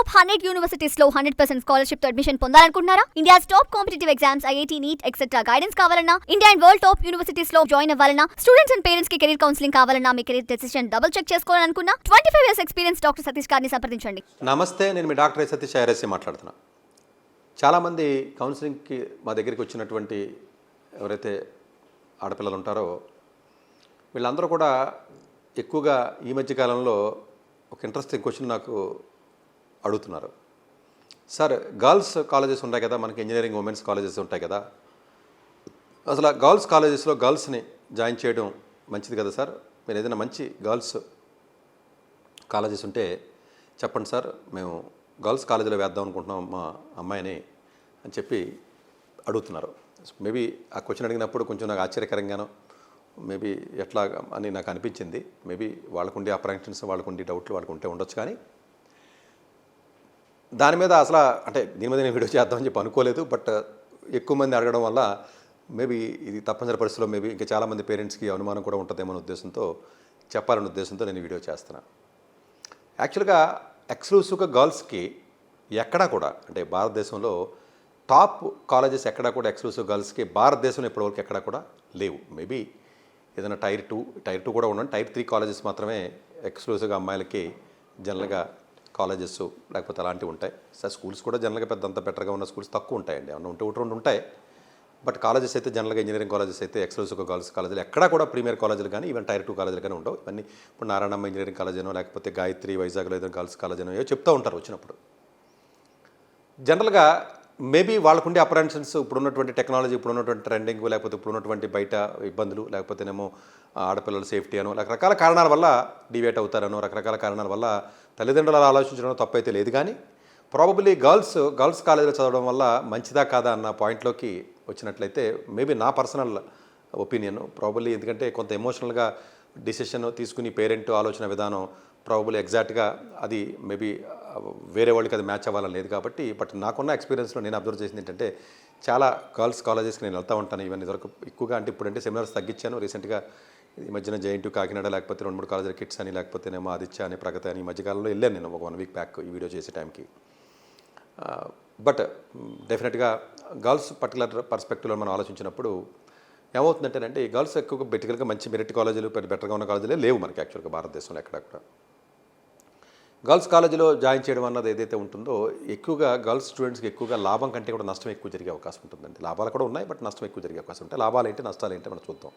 Top 100 universities లో 100% scholarship తో admission పొందాలనుకుంటున్నారా? India's top competitive exams, IIT, NEET etcetera guidance కావాలన్నా, India and world top universities లో join అవ్వాలన్నా, స్టూడెంట్స్ అండ్ పేరెంట్స్ కి కెరీర్ కౌన్సిలింగ్ కావాలన్నా, మీ కెరీర్ డెసిషన్ డబుల్ చెక్ చేసుకోవాలనుకున్నా 25 years ఎక్స్పీరియన్స్ డాక్టర్ సతీష్ గారిని సంప్రదించండి. నమస్తే, నేను మీ డాక్టర్ సతీష్ ఐఆర్ఎస్సీ మాట్లాడుతున్నా. చాలామంది కౌన్సిలింగ్కి మా దగ్గరికి వచ్చినటువంటి ఎవరైతే ఆడపిల్లలు ఉంటారో వీళ్ళందరూ కూడా ఎక్కువగా ఈ మధ్య కాలంలో ఒక ఇంట్రెస్టింగ్ క్వశ్చన్ నాకు అడుగుతున్నారు. సార్, గర్ల్స్ కాలేజెస్ ఉంటాయి కదా, మనకి ఇంజనీరింగ్ ఉమెన్స్ కాలేజెస్ ఉంటాయి కదా, అసలు గర్ల్స్ కాలేజెస్లో గర్ల్స్ని జాయిన్ చేయడం మంచిది కదా సార్? మీరు ఏదైనా మంచి గర్ల్స్ కాలేజెస్ ఉంటే చెప్పండి సార్, మేము గర్ల్స్ కాలేజీలో వేద్దాం అనుకుంటున్నాం మా అమ్మాయిని అని చెప్పి అడుగుతున్నారు. మేబీ ఆ క్వశ్చన్ అడిగినప్పుడు కొంచెం నాకు ఆశ్చర్యకరంగానో మేబీ ఎట్లా అని నాకు అనిపించింది. మేబీ వాళ్ళకుండే అప్రహెన్షన్స్, వాళ్ళకుండే డౌట్లు వాళ్ళకు ఉంటే ఉండొచ్చు. కానీ దాని మీద అసలు అంటే దీని మీద నేను వీడియో చేద్దామని చెప్పి అనుకోలేదు. బట్ ఎక్కువ మంది అడగడం వల్ల మేబీ ఇది తప్పనిసరి పరిస్థితిలో మేబీ ఇంకా చాలామంది పేరెంట్స్కి అనుమానం కూడా ఉంటుందేమో ఉద్దేశంతో చెప్పాలనే ఉద్దేశంతో నేను వీడియో చేస్తున్నాను. యాక్చువల్గా ఎక్స్క్లూసివ్గా గర్ల్స్కి ఎక్కడా కూడా అంటే భారతదేశంలో టాప్ కాలేజెస్ ఎక్కడా కూడా ఎక్స్క్లూసివ్ గర్ల్స్కి భారతదేశంలో ఇప్పటివరకు ఎక్కడా కూడా లేవు. మేబీ ఏదైనా టైర్ 2 కూడా ఉండండి, టైర్ 3 కాలేజెస్ మాత్రమే ఎక్స్క్లూసివ్గా అమ్మాయిలకి జనరల్గా కాలేజెస్ లేకపోతే అలాంటివి ఉంటాయి. సార్, స్కూల్స్ కూడా జనరల్గా పెద్ద అంత బెటర్గా ఉన్న స్కూల్స్ తక్కువ ఉంటాయండి, ఏమన్నా ఉంటే 1-2 ఉంటాయి. బట్ కాలేజెస్ అయితే జనరల్గా ఇంజనీరింగ్ కాలేజెస్ అయితే ఎక్స్క్లూసివ్గా గర్ల్స్ కాలేజీలు ఎక్కడా కూడా ప్రీమియర్ కాలేజీలు కానీ ఈవెన్ టైర్ 2 కాలేజీలు కానీ ఉండవు. ఇవన్నీ ఇప్పుడు నారాయణమ్మ ఇంజనీరింగ్ కాలేజ్ అనో లేకపోతే గాయత్రి వైజాగ్లో ఏదో గర్ల్స్ కాలేజ్ అనో ఏదో చెప్తూ ఉంటారు వచ్చినప్పుడు. జనరల్గా మేబీ వాళ్ళకుండే అప్రహెన్షన్స్, ఇప్పుడున్నటువంటి టెక్నాలజీ, ఇప్పుడున్నటువంటి ట్రెండింగ్, లేకపోతే ఇప్పుడున్నటువంటి బయట ఇబ్బందులు, లేకపోతేనేమో ఆడపిల్లల సేఫ్టీ అనో రకరకాల కారణాల వల్ల డివేట్ అవుతారనో రకరకాల కారణాల వల్ల తల్లిదండ్రులు ఆలోచించడం తప్పైతే లేదు. కానీ ప్రాబబ్లీ గర్ల్స్ కాలేజీలో చదవడం వల్ల మంచిదా కాదా అన్న పాయింట్లోకి వచ్చినట్లయితే మేబీ నా పర్సనల్ ఒపీనియన్ ప్రాబబ్లీ, ఎందుకంటే కొంత ఎమోషనల్గా డిసిషన్ తీసుకుని పేరెంట్ ఆలోచన విధానం ప్రాబబ్లీ ఎగ్జాక్ట్గా అది మేబీ వేరే వాళ్ళకి అది మ్యాచ్ అవ్వాలని లేదు కాబట్టి. బట్ నాకున్న ఎక్స్పీరియన్స్లో నేను అబ్జర్వ్ చేసింది ఏంటంటే చాలా గర్ల్స్ కాలేజెస్కి నేను వెళ్తూ ఉంటాను. ఇవన్నీ వరకు ఎక్కువగా అంటే ఇప్పుడంటే సెమినార్స్ తగ్గించాను రీసెంట్గా. ఈ మధ్యన జేఎన్టీ కాకినాడ లేకపోతే 2-3 కాలేజీల కిట్స్ అని లేకపోతేనేమో ఆదిత్య అని ప్రగతి అని ఈ మధ్యకాలంలో వెళ్ళాను నేను ఒక 1 week బ్యాక్ ఈ వీడియో చేసే టైంకి. బట్ డెఫినెట్గా గర్ల్స్ పర్టికులర్ పర్స్పెక్టివ్లో మనం ఆలోచించినప్పుడు ఏమవుతుందంటేనంటే ఈ గర్ల్స్ ఎక్కువగా బెటికల్గా మంచి మెరిట్ కాలేజీలు బెటర్గా ఉన్న కాలేజీలే లేవు మనకి యాక్చువల్గా భారతదేశంలో ఎక్కడ కూడా. గర్ల్స్ కాలేజీలో జాయిన్ చేయడం అన్నది ఏదైతే ఉంటుందో ఎక్కువగా గర్ల్స్ స్టూడెంట్స్కి ఎక్కువగా లాభం కంటే కూడా నష్టం ఎక్కువ జరిగే అవకాశం ఉంటుందండి. లాభాలు కూడా ఉన్నాయి, బట్ నష్టం ఎక్కువ జరిగే అవకాశం ఉంటాయి. లాభాలు ఏంటి నష్టాలు ఏంటి మనం చూద్దాం.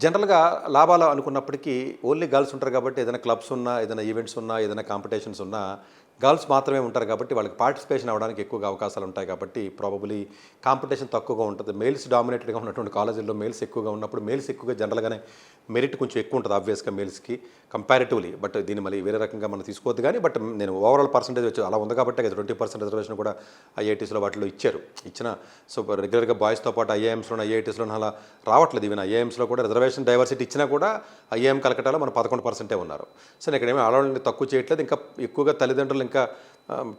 జనరల్గా లాభాలు అనుకున్నప్పటికీ ఓన్లీ గర్ల్స్ ఉంటారు కాబట్టి ఏదైనా క్లబ్స్ ఉన్నా, ఏదైనా ఈవెంట్స్ ఉన్నా, ఏదైనా కాంపిటీషన్స్ ఉన్నా గర్ల్స్ మాత్రమే ఉంటారు కాబట్టి వాళ్ళకి పార్టిసిపేషన్ అవ్వడానికి ఎక్కువగా అవకాశాలు ఉంటాయి కాబట్టి ప్రాబబ్లీ కాంపిటీషన్ తక్కువగా ఉంటుంది. మేల్స్ డామినేటెడ్గా ఉన్నటువంటి కాలేజీల్లో మేల్స్ ఎక్కువగా ఉన్నప్పుడు మేల్స్ ఎక్కువగా జనరల్గానే మెరిట్ కొంచెం ఎక్కువ ఉంటుంది ఆబ్వియస్గా మేల్స్కి కంపారిటివ్లీ. బట్ దీన్ని మళ్ళీ వేరే రకంగా మనం తీసుకోవద్దు. కానీ బట్ నేను ఓవరాల్ పర్సంటేజ్ వచ్చి అలా ఉంది కాబట్టి 20% రిజర్వేషన్ కూడా ఐఐటీస్లో వాటిలో ఇచ్చిన సో రెగ్యులర్గా బాయ్స్తో పాటు ఐఐఎమ్స్లో ఐఐటీస్లో అలా రావట్లేదు. ఈవెన్ ఐఐఎమ్స్లో కూడా రిజర్వేషన్ డైవర్సిటీ ఇచ్చినా కూడా ఐఐఎం కలకటాలో మన 11% ఉన్నారు. సో నేను ఇక్కడేమీ ఆడవాళ్ళని తక్కువ చేయట్లేదు. ఇంకా ఎక్కువగా తల్లిదండ్రులు ఇంకా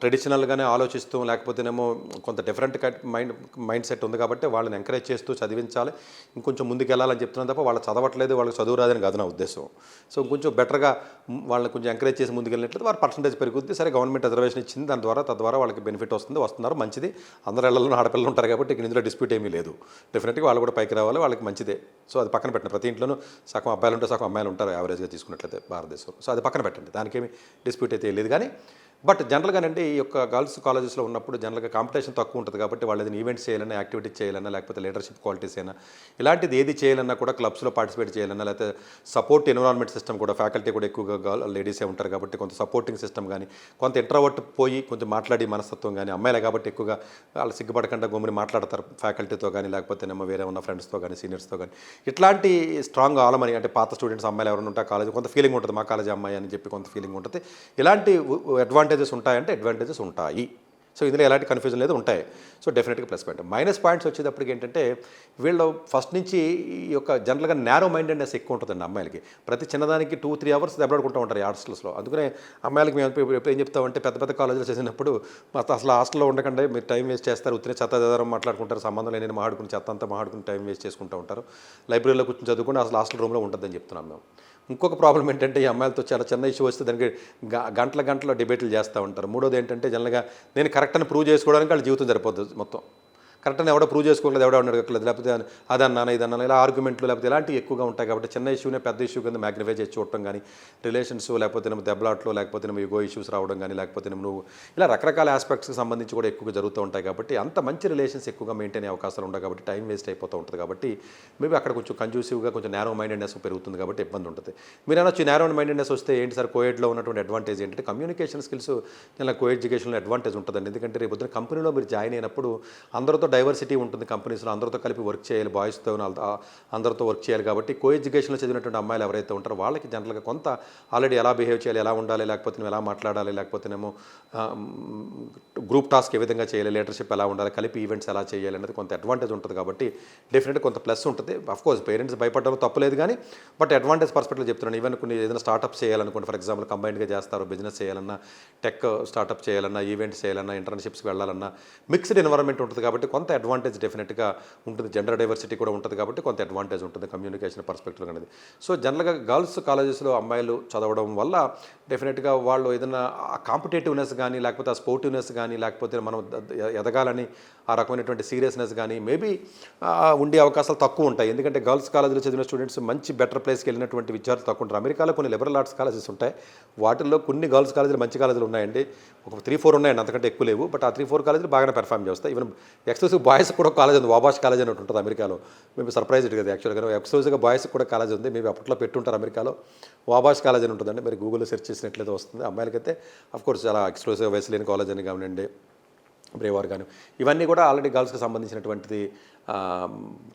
ట్రెడిషనల్గానే ఆలోచిస్తూ లేకపోతేనేమో కొంత డిఫరెంట్ మైండ్ సెట్ ఉంది కాబట్టి వాళ్ళని ఎంకరేజ్ చేస్తూ చదివించాలి, ఇంకొంచెం ముందుకు వెళ్ళాలని చెప్తున్నాను తప్ప వాళ్ళు చదవట్లేదు, వాళ్ళకి చదువు రాదని కాదు నా ఉద్దేశం. సో కొంచెం బెటర్గా వాళ్ళని కొంచెం ఎంకరేజ్ చేసి ముందుకు వెళ్ళినట్లయితే వారి పర్సంటేజ్ పెరుగుద్ది. సరే, గవర్నమెంట్ రిజర్వేషన్ ఇచ్చింది, తద్వారా వాళ్ళకి బెనిఫిట్ వస్తున్నారు, మంచిది. అందరు ఇళ్లలో ఆడపిల్లలు ఉంటారు కాబట్టి ఇందులో డిస్ప్యూట్ ఏమీ లేదు. డెఫినెట్గా వాళ్ళు కూడా పైకి రావాలి, వాళ్ళకి మంచిదే. సో అది పక్కన పెట్టండి. ప్రతి ఇంట్లోనూ సగం అబ్బాయిలు ఉంటే సగం అమ్మాయిలు ఉంటారు యావరేజ్గా తీసుకున్నట్లయితే భారతదేశం. సో అది పక్కన పెట్టండి, దానికేమి డిస్ప్యూట్ అయితే లేదు. కానీ బట్ జనరల్గానండి ఈ యొక్క గర్ల్స్ కాలేజెస్లో ఉన్నప్పుడు జనరల్గా కాంపిటీషన్ తక్కువ ఉంటుంది కాబట్టి వాళ్ళు ఏదైనా ఈవెంట్స్ చేయాలన్నా, యాక్టివిటీస్ చేయాలన్నా, లేకపోతే లీడర్షిప్ క్వాలిటీస్ అయినా ఇలాంటిది ఏది చేయాలన్నా కూడా క్లబ్స్లో పార్టిసిపేట్ చేయాలన్నా, లేకపోతే సపోర్ట్ ఎన్విరాన్మెంట్ సిస్టమ్ కూడా ఫ్యాకల్టీ కూడా ఎక్కువగా లేడీసే ఉంటారు కాబట్టి కొంత సపోర్టింగ్ సిస్టమ్ కానీ, కొంత ఇంట్రోవర్ట్ పోయి కొంచెం మాట్లాడి మనస్తత్వం కానీ, అమ్మాయిలే కాబట్టి ఎక్కువగా వాళ్ళు సిగ్గుపడకుండా గమ్ముని మాట్లాడతారు ఫ్యాకల్టీతో కానీ, లేకపోతేనేమో వేరే ఉన్న ఫ్రెండ్స్తో కానీ, సీనియర్స్తో కానీ. ఇట్లాంటి స్ట్రాంగ్ ఆలమని అంటే పాత స్టూడెంట్స్ అమ్మాయిలు ఎవరైనా ఉంటే కాలేజ్ కొంత ఫీలింగ్ ఉంటుంది, మా కాలేజ్ అమ్మాయి అని చెప్పి కొంత ఫీలింగ్ ఉంటుంది. ఇలాంటి అడ్వాంటేజెస్ ఉంటాయంటే అడ్వాంటేజెస్ ఉంటాయి. సో ఇందులో ఎలాంటి కన్ఫ్యూజన్ లేదు, ఉంటాయి. సో డెఫినెట్గా ప్లస్ పాయింట్. మైనస్ పాయింట్స్ వచ్చేటప్పటికి ఏంటంటే వీళ్ళు ఫస్ట్ నుంచి ఈ యొక్క జనరల్గా నేరో మైండెడ్నెస్ ఎక్కువ ఉంటుందండి అమ్మాయిలకి. ప్రతి చిన్నదానికి 2-3 hours దెబ్బలాడుకుంటూ ఉంటారు ఈ హాస్టల్స్లో. అందుకనే అమ్మాయిలకి మేము ఎప్పుడు ఏం చెప్తామంటే పెద్ద కాలేజీలో చేసినప్పుడు అసలు హాస్టల్లో ఉండకండి, మీరు టైం వేస్ట్ చేస్తారు, ఉత్తినే చెత్త మాట్లాడుకుంటారు, సంబంధం లేని చెత్త అంతా మాట్లాడుకుని టైం వేస్ట్ చేసుకుంటూ ఉంటారు, లైబ్రరీలో కూర్చొని చదువుకుంటే అసలు హాస్టల్ రూమ్లో ఉంటుందని చెప్తున్నాం మేము. ఇంకొక ప్రాబ్లం ఏంటంటే ఈ అమ్మాయిలతో చాలా చిన్న ఇష్యూ వస్తే దానికి గంటల డిబేట్లు చేస్తూ ఉంటారు. మూడోది ఏంటంటే జనరల్గా నేను కరెక్ట్ అని ప్రూవ్ చేసుకోవడానికి వాళ్ళ జీవితం సరిపోతుంది మొత్తం. కరెక్ట్ అని ఎవడో ప్రూవ్ చేసుకోలేదు, ఎవడో అడగట్లేదు, లేకపోతే అదన్నాను ఇదన్నాను ఇలా ఆర్గ్యుమెంట్లు లేకపోతే ఇలాంటివి ఎక్కువగా ఉంటాయి. కాబట్టి చిన్న ఇష్యూనే పెద్ద ఇష్యూ కింద మ్యాగ్నిఫై చేసి చూడటం కానీ, రిలేషన్స్ లేకపోతే దెబ్బలాట్లు లేకపోతే ఇగో ఇష్యూస్ రావడం కానీ, లేకపోతే నువ్వు ఇలా రకరకాల ఆస్పెక్ట్స్కి సంబంధించి కూడా ఎక్కువగా జరుగుతూ ఉంటాయి. కాబట్టి అంత మంచి రిలేషన్స్ ఎక్కువగా మెయింటైన్ అయ్యే అవకాశాలు ఉంటాయి. కాబట్టి టైం వేస్ట్ అయిపోతూ ఉంటుంది. కాబట్టి మేబీ అక్కడ కొంచెం కన్జ్యూసివ్గా కొంచెం నేరో మైండెడ్నెస్ పెరుగుతుంది. కాబట్టి ఇబ్బంది ఉంటుంది. మీరు అనొచ్చు నేరో మైండెడ్నెస్ వస్తే ఏంటి సార్, కోఎడ్లో ఉన్నటువంటి అడ్వాంటేజ్ ఏంటంటే కమ్యూనికేషన్ స్కిల్స్ ఇలా కో ఎడ్యుకేషన్లో అడ్వాంటేజ్ ఉంటుందండి. ఎందుకంటే రేపు పొద్దున కంపెనీలో మీరు జాయిన్ అయినప్పుడు అందరితో డైవర్సిటీ ఉంటుంది. కంపెనీస్లో అందరితో కలిపి వర్క్ చేయాలి, బాయ్స్తో అందరితో వర్క్ చేయాలి. కాబట్టి కో ఎడ్యుకేషన్లో చదివినటువంటి అమ్మాయిలు ఎవరైతే ఉంటారో వాళ్ళకి జనరల్గా కొంత ఆల్రెడీ ఎలా బిహేవ్ చేయాలి, ఎలా ఉండాలి, లేకపోతే నువ్వు ఎలా మాట్లాడాలి, లేకపోతేనేమో గ్రూప్ టాస్క్ ఏ విధంగా చేయాలి, లీడర్షిప్ ఎలా ఉండాలి, కలిపి ఈవెంట్స్ ఎలా చేయాలి అనేది కొంత అడ్వాంటేజ్ ఉంటుంది. కాబట్టి డెఫినెట్గా కొంత ప్లస్ ఉంటుంది. అఫ్కోర్స్ పేరెంట్స్ భయపడడం తప్పలేదు కానీ బట్ అడ్వాంటేజ్ పర్స్పెక్టివ్ చెప్తున్నాను. ఈవెన్ కొన్ని ఏదైనా స్టార్ట్అప్ చేయాలనుకోండి, ఫర్ ఎగ్జాంపుల్ కంబైన్డ్గా చేస్తారు, బిజినెస్ చేయాలన్నా, టెక్ స్టార్ట్అప్ చేయాలన్నా, ఈవెంట్స్ చేయాలన్నా, ఇంటర్న్షిప్స్కి వెళ్ళాలన్నా మిక్స్డ్ ఎన్వైరన్మెంట్ ఉంటుంది. కాబట్టి కొంత అడ్వాంటేజ్ డెఫినెట్గా ఉంటుంది. జెండర్ డైవర్సిటీ కూడా ఉంటుంది. కాబట్టి కొంత అడ్వాంటేజ్ ఉంటుంది కమ్యూనికేషన్ పర్స్పెక్టివ్ అనేది. సో జనరల్గా గర్ల్స్ కాలేజెస్లో అమ్మాయిలు చదవడం వల్ల డెఫినెట్గా వాళ్ళు ఏదైనా కాంపిటేటివ్నెస్ కానీ, లేకపోతే ఆ స్పోర్టివ్నెస్ కానీ, లేకపోతే మనం ఎదగాలని ఆ రకమైనటువంటి సీరియస్నెస్ కానీ మేబీ ఉండే అవకాశాలు తక్కువ ఉంటాయి. ఎందుకంటే గర్ల్స్ కాలేజీలో చదివిన స్టూడెంట్స్ మంచి బెటర్ ప్లేస్కి వెళ్ళినటువంటి విద్యార్థులు తక్కువ ఉంటారు. అమెరికాలో కొన్ని లిబరల్ ఆర్ట్స్ కాలేజెస్ ఉంటాయి. వాటిల్లో కొన్ని గర్ల్స్ కాలేజీలు మంచి కాలేజీలు ఉన్నాయండి. ఒక 3-4 ఉన్నాయండి, అంతకంటే ఎక్కువ లేవు. బట్ ఆ 3-4 కాలేజీలు బాగానే పెర్ఫామ్ చేస్తాయి. ఈవెన్ ఎక్స్క్లూసివ్ బాయ్స్ కూడా కాలేజ్ ఉంది, వాబాష్ కాలేజ్ అని ఉంటుంది అమెరికాలో. మేబీ సర్ప్రైజ్డ్ కదా యాక్చువల్గా. ఎక్స్క్లూజివ్గా బాయ్స్ కూడా కాలేజ్ ఉంది. మేబీ అప్పట్లో పెట్టుంటారు అమెరికాలో. వాబాష్ కాలేజ్ అని ఉంటుందండి. మీరు గూగుల్లో సెర్చ్ చేసినట్లయితే వస్తుంది. అమ్మాయిలకైతే అఫ్కోర్స్ చాలా ఎక్స్క్లూజివ్గా వెస్లియన్ కాలేజ్ అని కానివ్వండి, బ్రేవార్ కానీ ఇవన్నీ కూడా ఆల్రెడీ గర్ల్స్కి సంబంధించినటువంటిది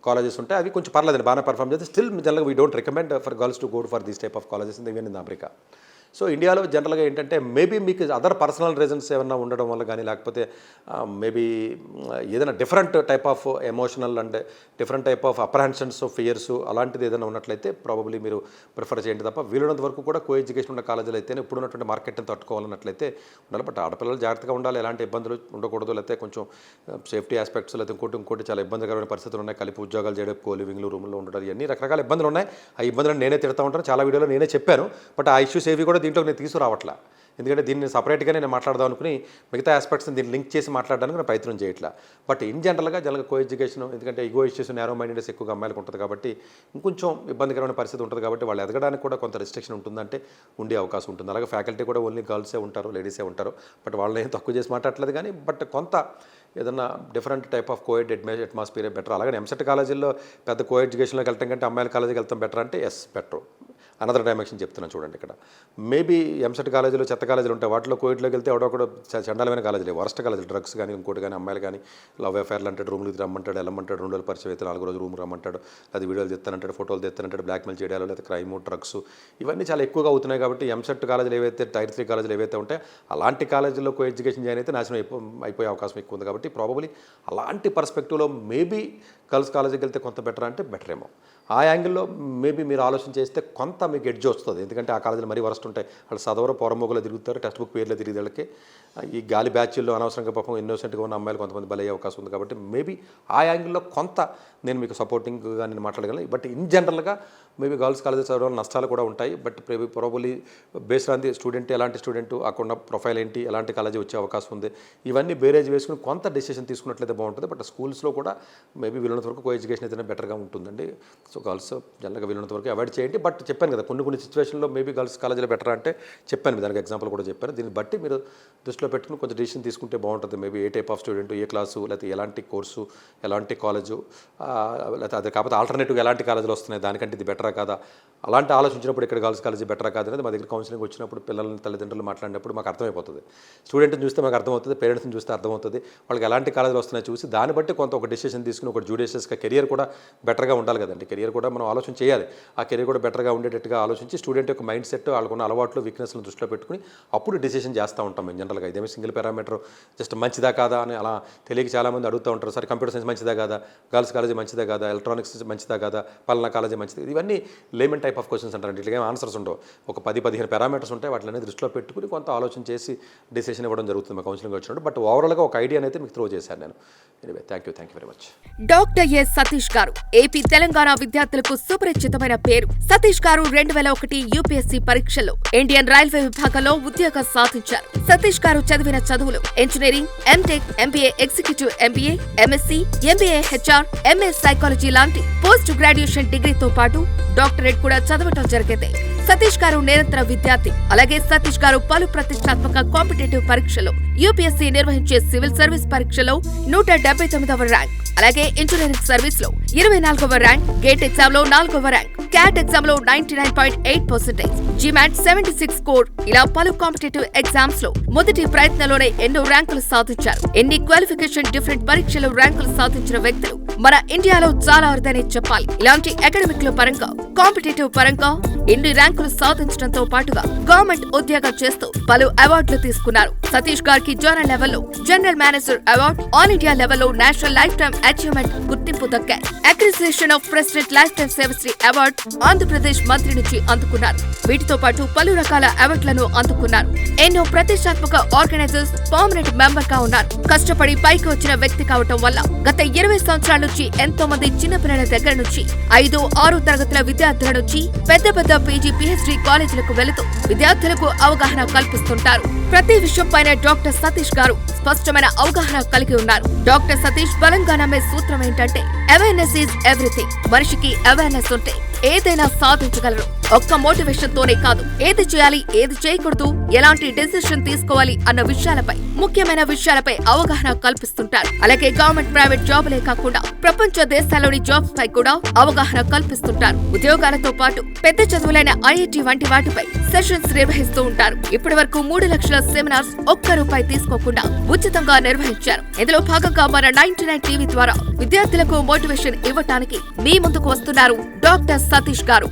కాలేజెస్ ఉంటాయి. అవి కొంచెం పర్లేదండి, బాగానే పర్ఫామ్ చేస్తే. స్టిల్ జనరల్గా we don't recommend for girls to go for these type of colleges even in America. So ఇండియాలో జనరల్గా ఏంటంటే మేబీ మీకు అదర్ పర్సనల్ రీజన్స్ ఏమన్నా ఉండడం వల్ల కానీ, లేకపోతే మేబీ ఏదైనా different type of emotional and different type of apprehensions, fears అలాంటిది ఏదైనా ఉన్నట్లయితే ప్రాబబ్లీ మీరు ప్రిఫర్ చేయండి తప్ప వీలున్నంత వరకు కూడా కో ఎడ్యుకేషన్ ఉన్న కాలేజీలు అయితేనే ఇప్పుడు ఉన్నటువంటి మార్కెట్ని తట్టుకోవాలన్నట్లయితే ఉండాలి. బట్ ఆడపిల్లలు జాగ్రత్తగా ఉండాలి, ఎలాంటి ఇబ్బందులు ఉండకూడదు. లేకపోతే కొంచెం సేఫ్టీ ఆస్పెక్ట్స్, లేకపోతే ఇంకోటి చాలా ఇబ్బందికరమైన పరిస్థితులు ఉన్నాయి. కలిపి ఉద్యోగాలు చేయడం, కో లివింగ్లు, రూమ్లో ఉండడం, ఇవన్నీ రకరకాల ఇబ్బందులు ఉన్నాయి. ఆ ఇబ్బందులను నేనే తిడతా ఉంటాను, చాలా వీడియోలో నేనే చెప్పాను. బట్ ఆ ఇష్యూస్ ఏవి కూడా దీంట్లో నేను తీసుకురావట్లా. ఎందుకంటే దీన్ని సపరేట్గా నేను మాట్లాడదాం అనుకుని మిగతా ఆస్పెక్ట్స్ని దీన్ని లింక్ చేసి మాట్లాడడానికి నేను ప్రయత్నం చేయట్లా. బట్ ఇన్ జనరల్గా కో ఎడ్యుకేషన్, ఎందుకంటే ఈగో ఇష్యూస్, నేరో మైండెడ్నెస్ ఎక్కువగా అమ్మాయిలకు ఉంటుంది. కాబట్టి ఇంకొంచెం ఇబ్బందికరమైన పరిస్థితి ఉంటుంది. కాబట్టి వాళ్ళు ఎదగడానికి కూడా కొంత రిస్ట్రిక్షన్ ఉంటుందంటే ఉండే అవకాశం ఉంటుంది. అలాగే ఫ్యాకల్టీ కూడా ఓన్లీ గర్ల్సే ఉంటారు, లేడీసే ఉంటారు. బట్ వాళ్ళని ఏం తక్కువ చేసి మాట్లాడలేదు కానీ బట్ కొంత ఏదన్నా different type of co-ed atmosphere better. అలాగే ఎంసెట్ కాలేజీల్లో పెద్ద కో ఎడ్యుకేషన్లోకి వెళ్ళటం కంటే అమ్మాయిల కాలేజీకి వెళ్తాం బెటర్ అంటే ఎస్ బెటర్. అనదర్ డైమెన్షన్ చెప్తున్నాను చూడండి. ఇక్కడ మేబీ ఎంసెట్ కాలేజీలో చెత్త కాలేజీలు ఉంటాయి. వాటిలో కోవిడ్లోకి వెళ్తే ఎవడొకడు చండాలమైన కాలేజీలు, వరస్ట్ కాలేజీలు, డ్రగ్స్ కానీ ఇంకోటి కానీ, అమ్మాయిలు కానీ లవ్ అఫేర్లు అంటాడు, రూమ్కి రమ్మంటాడు, వెళ్ళమంటాడు, 2 రోజులు పరిచయం అయితే 4 రోజులు రూమ్ రమ్మంటాడు, అది వీడియోలు తెస్తానంటాడు, ఫోటోలు తెస్తానంటాడు, బ్లాక్మెయిల్ చేయడాలు, లేదా క్రైమ్, డ్రగ్స్ ఇవన్నీ చాలా ఎక్కువగా అవుతున్నాయి. కాబట్టి ఎంసెట్ కాలేజీలు ఏవైతే టైర్ 3 కాలేజీలు ఏవైతే ఉంటాయి అలాంటి కాలేజీల్లో కో ఎడ్యుకేషన్ జాయిన్ అయితే నాశనం అయిపోయే అవకాశం ఎక్కువ ఉంది. కాబట్టి ప్రాబబ్లీ అలాంటి పర్స్పెక్టివ్లో మేబీ గర్ల్స్ కాలేజీకి వెళ్తే కొంత బెటర్ అంటే బెటర్ ఏమో. ఆ యాంగిల్లో మేబీ మీరు ఆలోచన చేస్తే కొంత మీకు ఎడ్జ్ వస్తుంది. ఎందుకంటే ఆ కాలేజీలు మరీ వరస్ట్ ఉంటాయి. వాళ్ళు చదవరు, పొరమోగులో తిరుగుతారు, టెక్స్ట్ బుక్ పేర్లో తిరిగి వాళ్ళకి ఈ గాలి బ్యాచ్ల్లో అనవసరంగా పాపం ఇన్నోసెంట్గా ఉన్న అమ్మాయిలు కొంతమంది బలయ్యే అవకాశం ఉంది. కాబట్టి మేబీ ఆ యాంగిల్లో కొంత నేను మీకు సపోర్టింగ్గా నేను మాట్లాడగలను. బట్ ఇన్ జనరల్గా మేబీ గర్ల్స్ కాలేజెస్ చదవడం నష్టాలు కూడా ఉంటాయి. But probably based on the student, ఎలాంటి స్టూడెంట్, అక్కడ ప్రొఫైల్ ఏంటి, ఎలాంటి కాలేజీ వచ్చే అవకాశం ఉంది, ఇవన్నీ బేరేజ్ వేసుకుని కొంత డెసిషన్ తీసుకున్నట్లయితే బాగుంటుంది. బట్ స్కూల్స్లో కూడా మేబీ వీళ్ళంత వరకు కో ఎడ్యుకేషన్ అయితేనే బెటర్గా ఉంటుందండి. సో గర్ల్స్ జనరల్గా వీళ్ళంత వరకు అవాయిడ్ చేయండి. బట్ చెప్పాను కదా కొన్ని సిచ్యువేషన్లో మేబీ గర్ల్స్ కాలేజీలో బెటర్ అంటే చెప్పాను, దానికి ఎగ్జాంపుల్ కూడా చెప్పాను. దీన్ని బట్టి మీరు దృష్టిలో పెట్టుకుని కొంచెం డెసిషన్ తీసుకుంటే బాగుంటుంది. Maybe A type of student, A class, లేకపోతే ఎలాంటి కోర్సు, ఎలాంటి కాలేజు, లేకపోతే అదే కాకపోతే ఆల్టర్నేటివ్గా ఎలాంటి కాలేజీలు వస్తున్నాయి, దానికంటే ఇది బెటరా కాదా, అలాంటి ఆలోచించినప్పుడు ఇక్కడ గర్ల్స్ కాలేజీ బెటరా కాదు అనేది మా దగ్గర కౌన్సిలింగ్ వచ్చినప్పుడు పిల్లల్ని తల్లిదండ్రులు మాట్లాడినప్పుడు మాకు అర్థమైపోతుంది. స్టూడెంట్ని చూస్తే మాకు అర్థమవుతుంది, పేరెంట్స్ని చూస్తే అర్థమవుతుంది. వాళ్ళకి ఎలాంటి కాలేజీలు వస్తున్నాయో చూసి దాన్ని బట్టి కొంత ఒక డెసిషన్ తీసుకుని ఒక జ్యుడిషియస్గా కెరియర్ కూడా బెటర్గా ఉండాలి కదండి. కెరియర్ కూడా మనం ఆలోచన చేయాలి. ఆ కెరియర్ కూడా బెటర్గా ఉండేటట్టుగా ఆలోచించి స్టూడెంట్ యొక్క మైండ్ సెట్, వాళ్ళకున్న అలవాట్లు, వీక్నెస్లను దృష్టిలో పెట్టుకుని అప్పుడు డిసిషన్ చేస్తూ ఉంటాం మేము జనరల్గా. ఇదేమీ సింగిల్ పారామీటర్ జస్ట్ మంచిదా కాదా అని అలా తెలియక చాలామంది అడుగుతూ ఉంటారు. సరే కంప్యూటర్ సైన్స్ మంచిదా కాదా, గర్ల్స్ కాలేజీ మంచిదా కాదా, ఎలక్ట్రానిక్స్ మంచిదా కాదా, పలానా కాలేజీ మంచిది, ఇవన్నీ లేమన్ టైప్ ఆఫ్ క్వశ్చన్స్ అంటారు. ఇట్లా ఆన్సర్స్ ఉండవు. ఒక 10-15 పారామీటర్స్ ఉంటాయి. వాటిని దృష్టిలో పెట్టుకుని కొంత ఆలోచన చేసి డిసిషన్ ఇవ్వడం జరుగుతుంది మా కౌన్సిలింగ్ వచ్చినప్పుడు. బట్ ఓవరాల్గా ఒక ఐడియా అయితే మీకు త్రో చేశాను నేను. Anyway thank you very much. Doctor yes Satish గారు ఏపీ తెలంగాణ విద్యార్థులకు సుపరిచితమైన పేరు. సతీష్ గారు 2001 యూపీఎస్సీ పరీక్షల్లో ఇండియన్ రైల్వే విభాగంలో ఉద్యోగం సాధించారు. సతీష్ గారు చదివిన చదువులు engineering, MTech, MBA executive MBA, MSc, MBA HR, MA psychology లాంటి పోస్ట్ గ్రాడ్యుయేషన్ డిగ్రీతో పాటు డాక్టరేట్ కూడా చదవటం జరిగింది. సతీష్ గారు నిరంతర విద్యార్థి. అలాగే సతీష్ గారు పలు ప్రతిష్టాత్మక కాంపిటేటివ్ పరీక్షలో యూపీఎస్సీ నిర్వహించే సివిల్ సర్వీస్ పరీక్షలో 179వ ర్యాంక్, అలాగే ఇంజనీరింగ్ సర్వీస్ లో 24వ ర్యాంక్, గేట్ ఎగ్జామ్ లో 4వ ర్యాంక్, క్యాట్ ఎగ్జామ్ లో 99.8%, జిమాట్ 76 స్కోర్, ఇలా పలు కాంపిటేటివ్ ఎగ్జామ్స్ లో మొదటి ప్రయత్నంలోనే ఎన్నో ర్యాంకులు సాధించారు. ఎన్ని క్వాలిఫికేషన్ డిఫరెంట్ పరీక్షలు ర్యాంకులు సాధించిన వ్యక్తులు మన ఇండియాలో చాలా అరుదనే చెప్పాలి. ఇలాంటి అకాడమిక్ లో పరంగా, కాంపిటేటివ్ పరంగా ఎన్ని ర్యాంకులు సాధించడంతో పాటుగా గవర్నమెంట్ ఉద్యోగం చేస్తూ పలు అవార్డులు తీసుకున్నారు. సతీష్ గారికి జోనల్ లెవెల్లో general manager award, all India లెవెల్లో నేషనల్ లైఫ్ టైమ్ అచీవ్మెంట్ గుర్తింపు దక్కాయి. అక్రిసియేషన్ of president life time Sevashri award Andhra Pradesh మంత్రి నుంచి అందుకున్నారు. వీటితో పాటు పలు రకాల అవార్డులను అందుకున్నారు. ఎన్నో ప్రతిష్టాత్మక ఆర్గనైజర్స్ పర్మనెంట్ మెంబర్ గా ఉన్నారు. కష్టపడి పైకి వచ్చిన వ్యక్తి కావటం వల్ల గత 20 సంవత్సరాల నుంచి ఎంతో మంది చిన్నపిల్లల దగ్గర నుంచి 5-6 తరగతుల విద్యార్థుల నుంచి పెద్ద పీజీ పిహెచ్డీ కాలేజీలకు వెళుతూ విద్యార్థులకు అవగాహన కల్పిస్తుంటారు. ప్రతి విషయంపైన డాక్టర్ సతీష్ గారు స్పష్టమైన అవగాహన కలిగి ఉన్నారు. డాక్టర్ సతీష్ బలంగా నమ్మే సూత్రం ఏంటంటే అవేర్నెస్ ఈజ్ ఎవ్రీథింగ్. మనిషికి అవేర్నెస్ ఉంటే ఏదైనా సాధించగలరు. ఒక్క మోటివేషన్ తోనే కాదు, ఏది చేయాలి, ఏది చేయకూడదు, ఎలాంటి డెసిషన్ తీసుకోవాలి అన్న విషయాలపై, ముఖ్యమైన విషయాలపై అవగాహన కల్పిస్తుంటారు. అలాగే గవర్నమెంట్ ప్రైవేట్ జాబులే కాకుండా ప్రపంచ దేశాల్లోని జాబ్స్ పై కూడా అవగాహన కల్పిస్తుంటారు. ఉద్యోగాలతో పాటు పెద్ద చదువులైన ఐఐటి వంటి వాటిపై సెషన్స్ నిర్వహిస్తూ ఉంటారు. ఇప్పటి వరకు 3 లక్షల సెమినార్స్ ₹1 తీసుకోకుండా ఉచితంగా నిర్వహించారు. ఇందులో భాగంగా మన 99 టీవీ ద్వారా విద్యార్థులకు మోటివేషన్ ఇవ్వటానికి మీ ముందుకు వస్తున్నారు డాక్టర్ సతీష్ గారు.